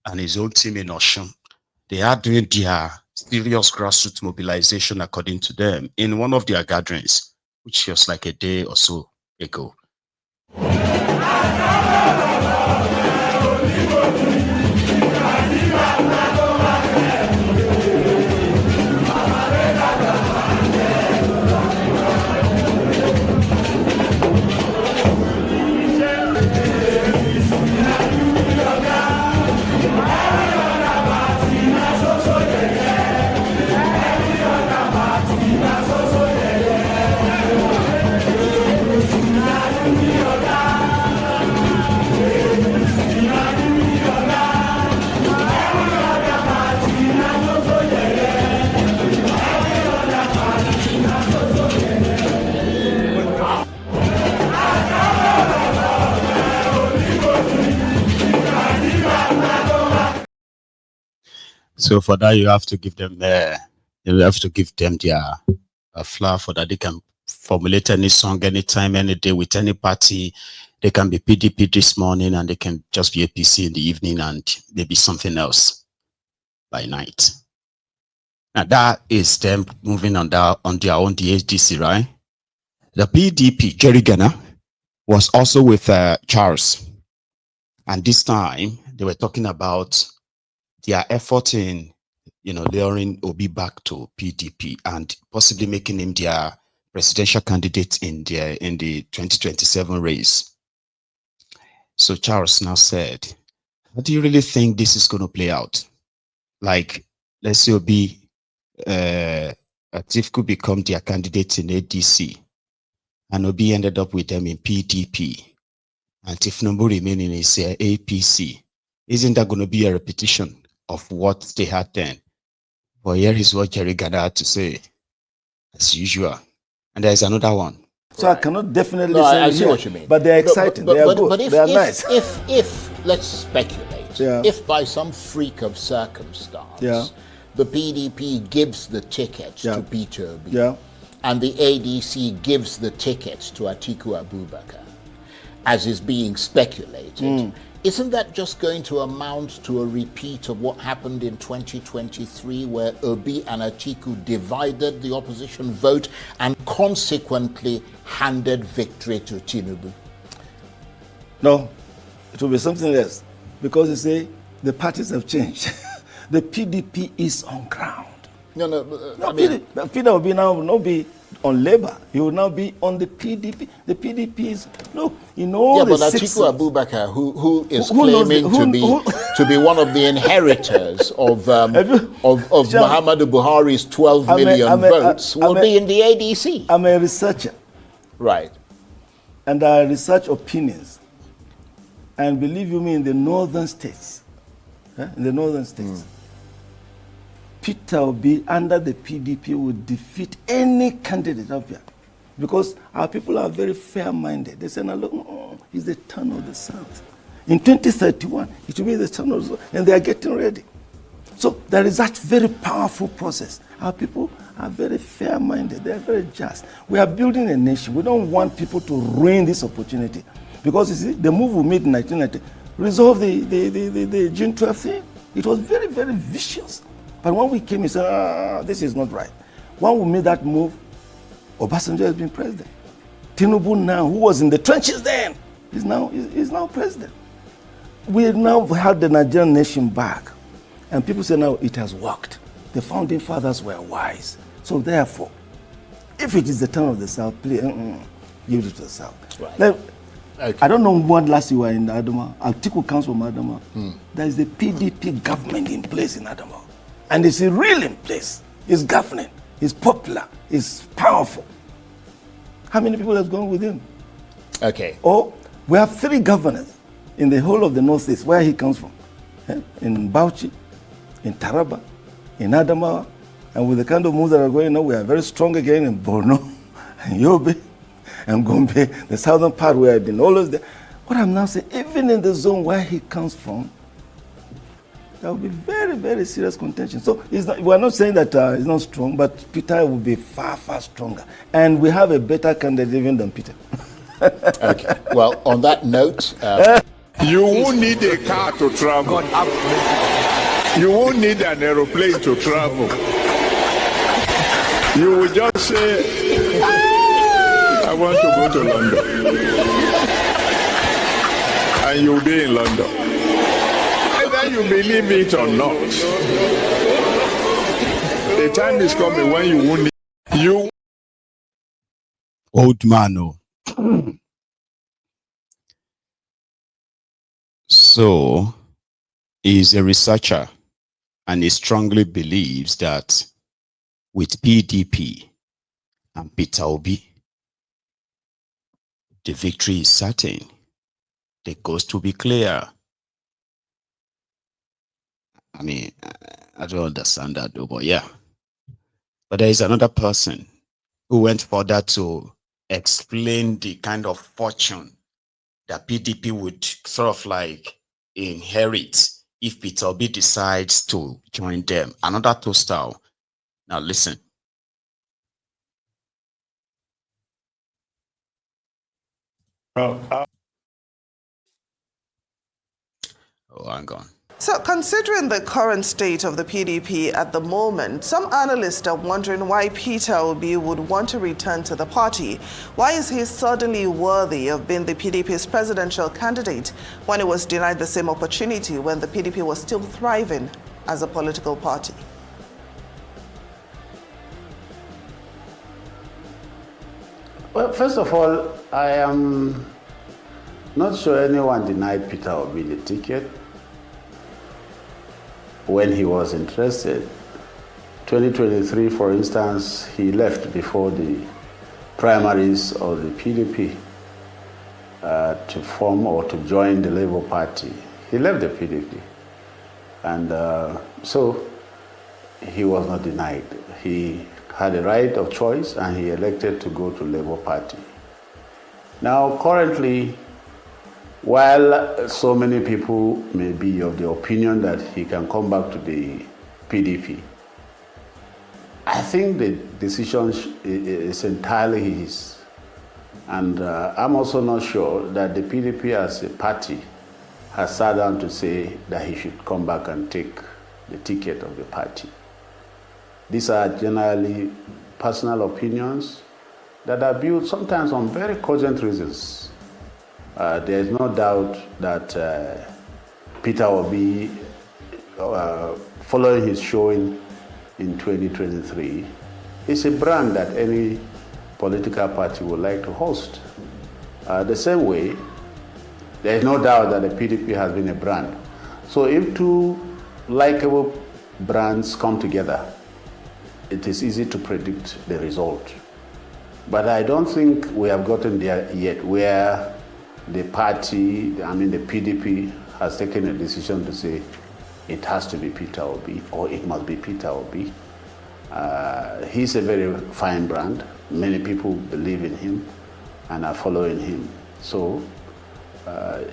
and his own team in Oshun, they are doing their serious grassroots mobilization, according to them, in one of their gatherings, which was like a day or so ago. So for that, you have to give them their flower for that. They can formulate any song, anytime, any day, with any party. They can be PDP this morning, and they can just be APC in the evening, and maybe something else by night. Now that is them moving on their own, the HDC, right? The PDP, Jerry Ghana, was also with Charles, and this time they were talking about their effort in, luring Obi back to PDP and possibly making him their presidential candidate in the 2027 race. So Charles now said, "How do you really think this is going to play out? Like, let's say Obi, Atif could become their candidate in ADC, and Obi ended up with them in PDP, and Tifnumbu remaining in his APC. Isn't that going to be a repetition of what they had then?" But here is what Jerry Ghana had to say, as usual. And there's another one. So I cannot definitely say I see what you mean. But they're exciting. They are good. But they are nice. If let's speculate, if by some freak of circumstance, the PDP gives the ticket to Peter Obi, and the ADC gives the ticket to Atiku Abubakar, as is being speculated, isn't that just going to amount to a repeat of what happened in 2023, where Obi and Atiku divided the opposition vote and consequently handed victory to Tinubu? No, it will be something else, because you see, the parties have changed. The PDP is on ground. Peter Obi now will not be on Labour. He will now be on the PDP. The PDP is, look, but Atiku Abubakar, who is claiming to be one of the inheritors of Muhammadu Buhari's 12 million votes, will be in the ADC. I'm a researcher. Right. And I research opinions. And believe you me, in the northern states, Peter Obi under the PDP would defeat any candidate up here, because our people are very fair-minded. They say, "No, look, it's the turn of the South. In 2031, it will be the turn of the South," and they are getting ready. So there is that very powerful process. Our people are very fair-minded. They are very just. We are building a nation. We don't want people to ruin this opportunity, because you see, the move we made in 1990 resolved the June 12th thing. It was very, very vicious. But when we came, we said, this is not right. When we made that move, Obasanjo has been president. Tinubu now, who was in the trenches then, is now president. We now have the Nigerian nation back. And people say now it has worked. The founding fathers were wise. So therefore, if it is the turn of the South, please give it to the South. Right. Now, I don't know what last year you were in Adama. Atiku comes from Adama. There is the PDP government in place in Adama. And it's real in place. It's governing. It's popular. It's powerful. How many people have gone with him? Okay. Or we have 3 governors in the whole of the Northeast, where he comes from. In Bauchi, in Taraba, in Adamawa, and with the kind of moves that are going on, we are very strong again in Borno, and Yobe, and Gombe, the southern part where I've been always there. What I'm now saying, even in the zone where he comes from, there will be very, very serious contention. So we're not saying that it's not strong, but Peter will be far, far stronger. And we have a better candidate even than Peter. Okay. Well, on that note... You won't need a car to travel. You won't need an aeroplane to travel. You will just say, I want to go to London. And you'll be in London. Either you believe it or not. The time is coming when you won't need you. Old man, oh. So, he's a researcher, and he strongly believes that with PDP and Peter Obi, the victory is certain. The coast will be clear. I mean, I don't understand that though, but yeah. But there is another person who went further to explain the kind of fortune that PDP would sort of like inherit if Peter Obi decides to join them. Another toaster. Now listen. Oh, hang on. So, considering the current state of the PDP at the moment, some analysts are wondering why Peter Obi would want to return to the party. Why is he suddenly worthy of being the PDP's presidential candidate when he was denied the same opportunity when the PDP was still thriving as a political party? Well, first of all, I am not sure anyone denied Peter Obi the ticket when he was interested. 2023, for instance, he left before the primaries of the PDP to form or to join the Labour Party. He left the PDP. And so he was not denied. He had a right of choice and he elected to go to Labour Party. Now, currently, while so many people may be of the opinion that he can come back to the PDP, I think the decision is entirely his. And I'm also not sure that the PDP as a party has sat down to say that he should come back and take the ticket of the party. These are generally personal opinions that are built sometimes on very cogent reasons. There is no doubt that Peter Obi, following his showing in 2023, is a brand that any political party would like to host. The same way, there is no doubt that the PDP has been a brand. So if two likable brands come together, it is easy to predict the result. But I don't think we have gotten there yet where the party, the PDP, has taken a decision to say it has to be Peter Obi or it must be Peter Obi. He's a very fine brand. Many people believe in him and are following him. So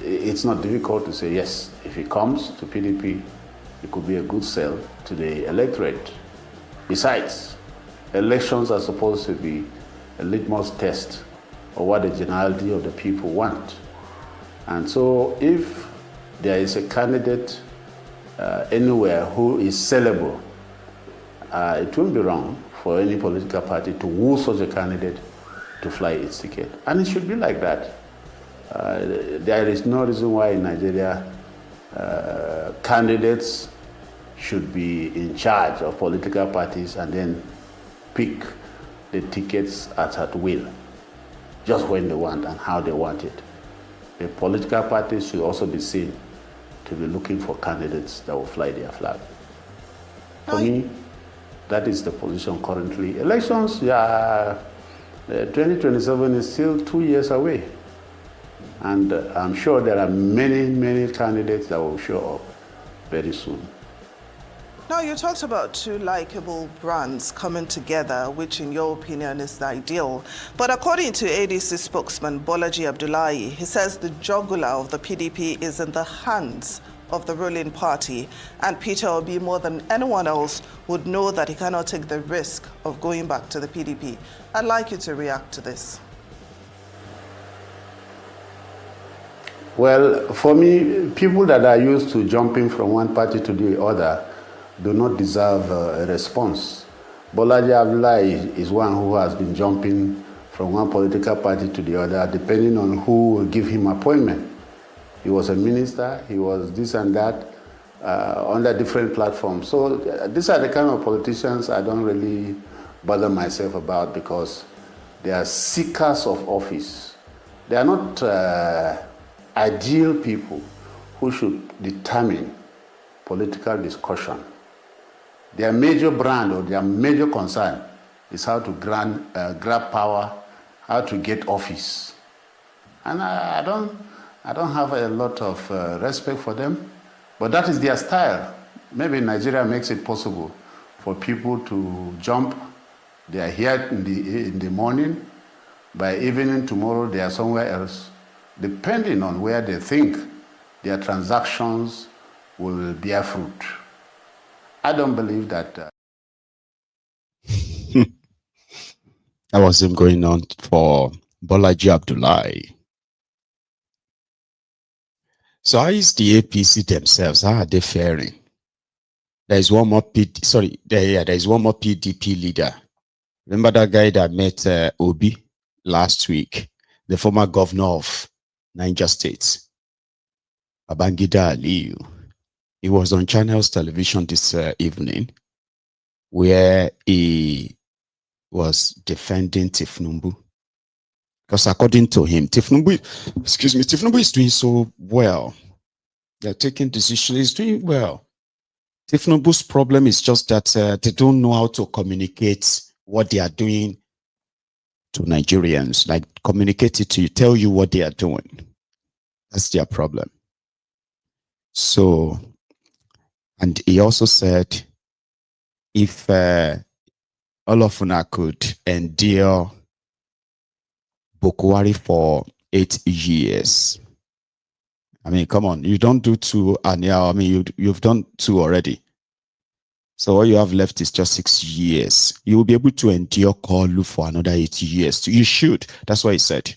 it's not difficult to say, yes, if he comes to PDP, it could be a good sell to the electorate. Besides, elections are supposed to be a litmus test of what the generality of the people want. And so if there is a candidate anywhere who is sellable, it won't be wrong for any political party to woo such a candidate to fly its ticket. And it should be like that. There is no reason why in Nigeria candidates should be in charge of political parties and then pick the tickets at will, just when they want and how they want it. The political parties should also be seen to be looking for candidates that will fly their flag. For me, that is the position currently. Elections, 2027 is still 2 years away. And I'm sure there are many, many candidates that will show up very soon. Now, you talked about two likable brands coming together, which in your opinion is the ideal. But according to ADC spokesman Bolaji Abdullahi, he says the jugular of the PDP is in the hands of the ruling party, and Peter Obi, more than anyone else, would know that he cannot take the risk of going back to the PDP. I'd like you to react to this. Well, for me, people that are used to jumping from one party to the other do not deserve a response. Bolaji Abdullahi is one who has been jumping from one political party to the other, depending on who will give him appointment. He was a minister, he was this and that, under different platforms. So these are the kind of politicians I don't really bother myself about, because they are seekers of office. They are not ideal people who should determine political discussion. Their major brand or their major concern is how to grab power, how to get office. And I don't have a lot of respect for them, but that is their style. Maybe Nigeria makes it possible for people to jump. They are here in the morning, by evening tomorrow they are somewhere else, depending on where they think their transactions will bear fruit. I don't believe that. That was him going on for Bolaji Abdullahi. So how is the APC themselves? How are they faring? There is one more there is one more PDP leader. Remember that guy that met Obi last week, the former governor of Niger State, Babangida Aliyu. He was on Channels television this evening, where he was defending Tifnumbu. Because according to him, Tifnumbu is doing so well. They're taking decisions, he's doing well. Tifnumbu's problem is just that they don't know how to communicate what they are doing to Nigerians, like communicate it to you, tell you what they are doing. That's their problem. So, and he also said, if all of una could endure Bokwari for 8 years. I mean, come on, you don't do 2 and yeah, I mean, you've done 2 already. So all you have left is just 6 years. You will be able to endure Kolu for another 8 years. You should. That's what he said.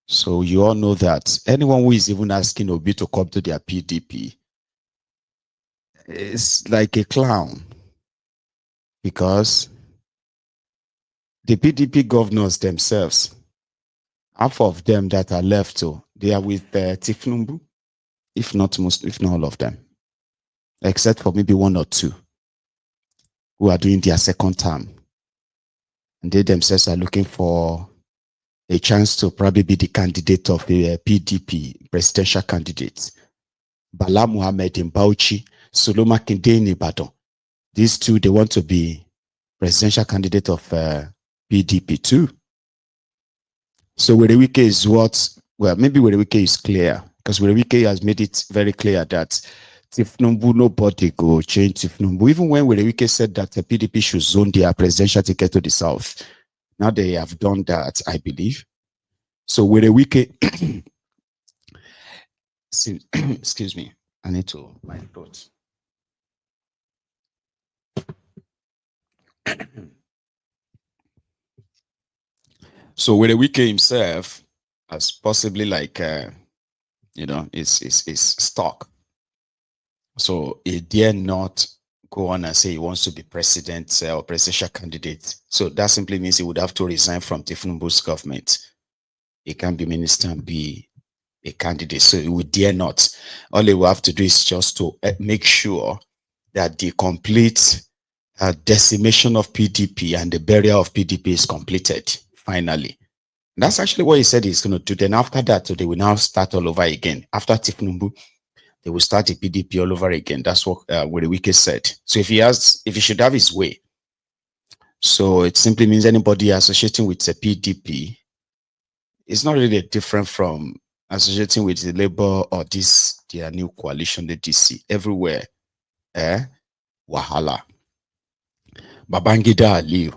So you all know that anyone who is even asking Obi to come to their PDP is like a clown, because the PDP governors themselves, half of them that are left, they are with Tifnumbu, if not all of them, except for maybe 1 or 2 who are doing their second term. And they themselves are looking for a chance to probably be the candidate of a PDP presidential candidate. Bala Muhammad in Bauchi, Soloma Kinde in Ibadan. These 2, they want to be presidential candidate of PDP too. So Werewike is maybe Werewike is clear, because Werewike has made it very clear that Tifnumbu, nobody go change Tifnumbu. Even when Werewike said that the PDP should zone their presidential ticket to the south, now they have done that, I believe. So Werewike, excuse me, I need to my thoughts. So Werewike himself has possibly is stuck. So he dare not go on and say he wants to be president or presidential candidate. So that simply means he would have to resign from Tifnumbu's government. He can't be minister and be a candidate. So he would dare not. All he will have to do is just to make sure that the complete decimation of PDP and the burial of PDP is completed, finally. And that's actually what he said he's going to do. Then after that, they will now start all over again. After Tifnumbu, they will start the PDP all over again. That's what Werewike said. So if he should have his way, so it simply means anybody associating with the PDP is not really different from associating with the Labour or their new coalition, the DC. Everywhere, Wahala. Babangida Aliyu.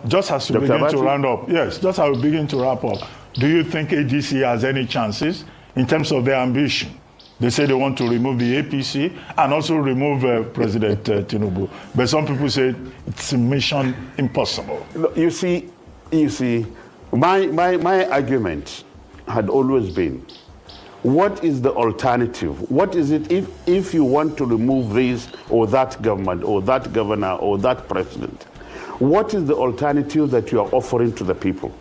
Just as we begin to round up, yes, just as we begin to wrap up, do you think ADC has any chances in terms of their ambition? They say they want to remove the APC and also remove President Tinubu. But some people say it's a mission impossible. You see, my argument had always been, what is the alternative? What is it if you want to remove this or that government or that governor or that president? What is the alternative that you are offering to the people?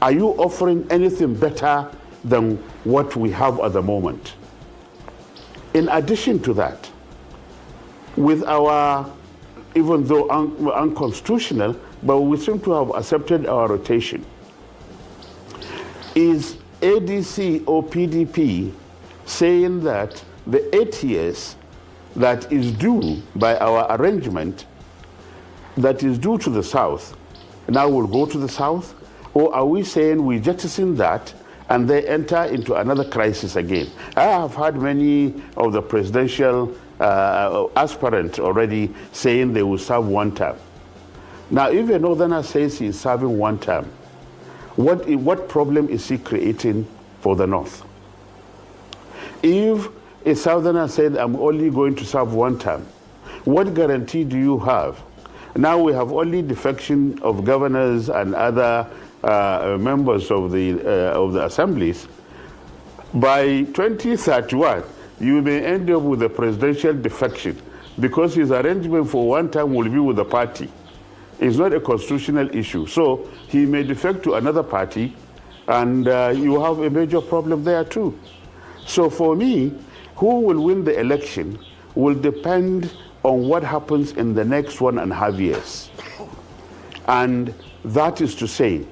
Are you offering anything better than what we have at the moment? In addition to that, with our, even though unconstitutional, but we seem to have accepted our rotation, is ADC or PDP saying that the 8 years that is due by our arrangement, that is due to the South, now will go to the South? Or are we saying we jettison that and they enter into another crisis again? I have heard many of the presidential aspirants already saying they will serve 1 term. Now, if a northerner says he is serving 1 term, what problem is he creating for the North? If a southerner said, I'm only going to serve 1 term, what guarantee do you have? Now we have only defection of governors and other members of the assemblies. By 2031, you may end up with a presidential defection because his arrangement for 1 term will be with the party. It's not a constitutional issue. So he may defect to another party, and you have a major problem there too. So for me, who will win the election will depend on what happens in the next 1.5 years. And that is to say,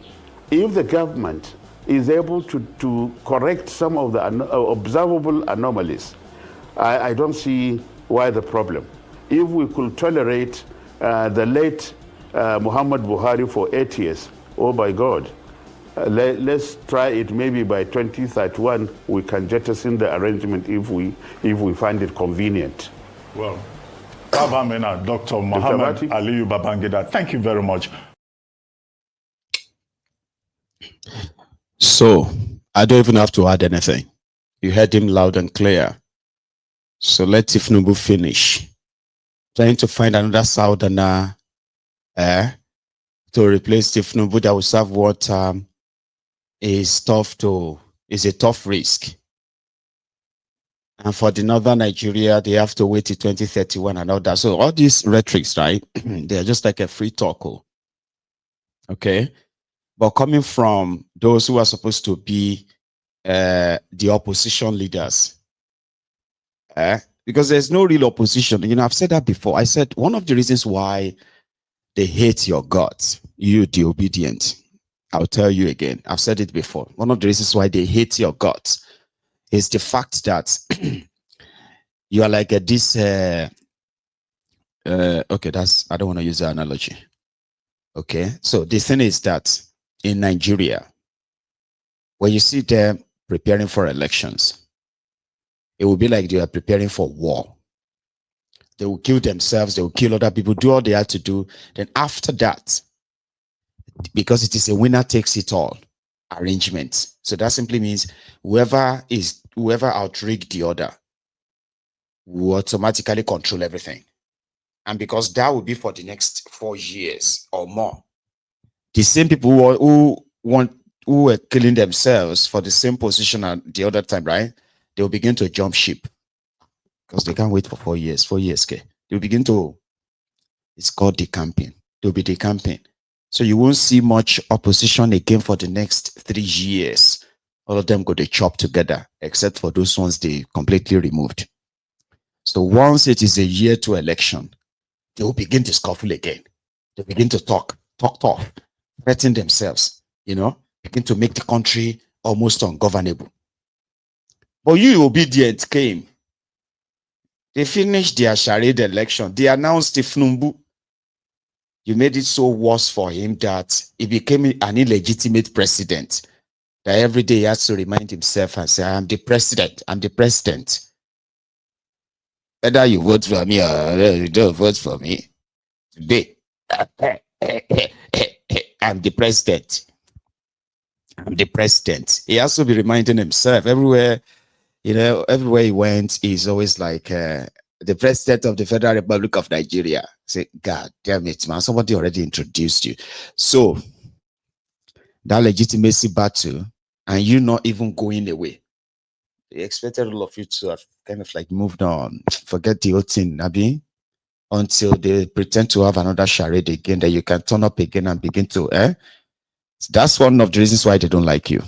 if the government is able to correct some of the observable anomalies, I don't see why the problem. If we could tolerate the late Muhammad Buhari for 8 years, oh my God, let's try it. Maybe by 2031 we can jettison the arrangement if we find it convenient. Well, Dr. Muhammad Aliyu Babangida, thank you very much. So I don't even have to add anything. You heard him loud and clear. So let Tifnubu finish. Trying to find another southerner to replace Tifnubu that will serve 1 term is a tough risk. And for the northern Nigeria, they have to wait till 2031 and all that. So all these rhetorics, right? They're just like a free talk. Okay. But coming from those who are supposed to be the opposition leaders, because there's no real opposition. You know, I've said that before. I said one of the reasons why they hate your gods, you the obedient. I'll tell you again. I've said it before. One of the reasons why they hate your gods is the fact that you are like this. Okay, I don't want to use that analogy. Okay, so the thing is that in Nigeria, when you see them preparing for elections, it will be like they are preparing for war. They will kill themselves, they will kill other people, do all they have to do. Then after that, because it is a winner takes it all arrangement. So that simply means whoever outrigged the other will automatically control everything. And because that will be for the next 4 years or more, the same people who were killing themselves for the same position at the other time, right? They will begin to jump ship because they can't wait for 4 years. 4 years, okay? They will begin to, it's called decamping. They'll be decamping. So you won't see much opposition again for the next 3 years. All of them go to chop together, except for those ones they completely removed. So once it is a year to election, they will begin to scuffle again. They begin to talk tough, threaten themselves, begin to make the country almost ungovernable. But you obedient came. They finished their charade election. They announced Tifnubu. You made it so worse for him that he became an illegitimate president. That every day he has to remind himself and say, I'm the president. I'm the president. Whether you vote for me or you don't vote for me, today, I'm the president. I'm the president. He has to be reminding himself everywhere, everywhere he went, he's always like the president of the Federal Republic of Nigeria. Say, God damn it, man. Somebody already introduced you. So that legitimacy battle and you not even going away. They expected all of you to have kind of like moved on, forget the whole thing, Abi, until they pretend to have another charade again that you can turn up again and begin to, That's one of the reasons why they don't like you.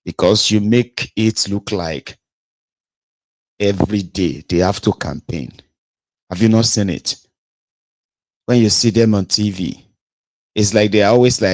Because you make it look like every day they have to campaign. Have you not seen it? When you see them on TV, it's like they're always like,